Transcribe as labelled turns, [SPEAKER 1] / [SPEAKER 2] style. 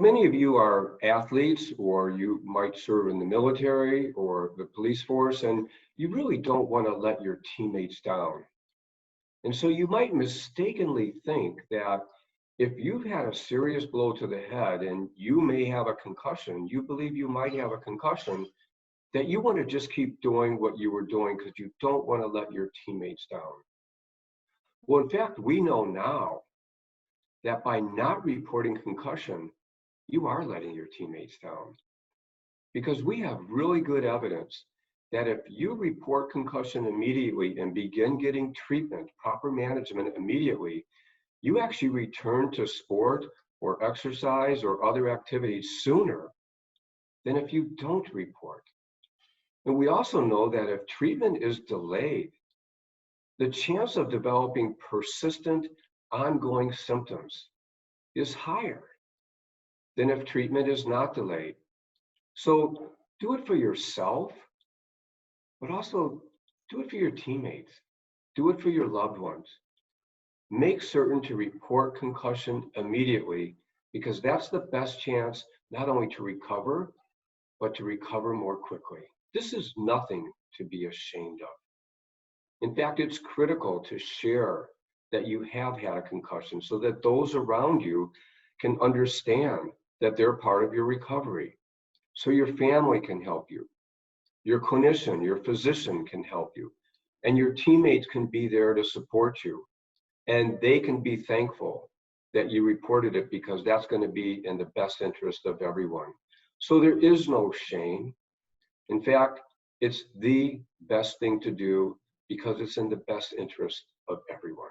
[SPEAKER 1] Many of you are athletes, or you might serve in the military or the police force, and you really don't want to let your teammates down. And so you might mistakenly think that if you've had a serious blow to the head and you may have a concussion, you believe you might have a concussion, that you want to just keep doing what you were doing because you don't want to let your teammates down. Well, in fact, we know now that by not reporting concussion, you are letting your teammates down, because we have really good evidence that if you report concussion immediately and begin getting treatment, proper management immediately, you actually return to sport or exercise or other activities sooner than if you don't report. And we also know that if treatment is delayed, the chance of developing persistent, ongoing symptoms is higher than if treatment is not delayed. So do it for yourself, but also do it for your teammates. Do it for your loved ones. Make certain to report concussion immediately, because that's the best chance not only to recover, but to recover more quickly. This is nothing to be ashamed of. In fact, it's critical to share that you have had a concussion so that those around you can understand that they're part of your recovery. So your family can help you, your clinician, your physician can help you, and your teammates can be there to support you. And they can be thankful that you reported it, because that's going to be in the best interest of everyone. So there is no shame. In fact, it's the best thing to do, because it's in the best interest of everyone.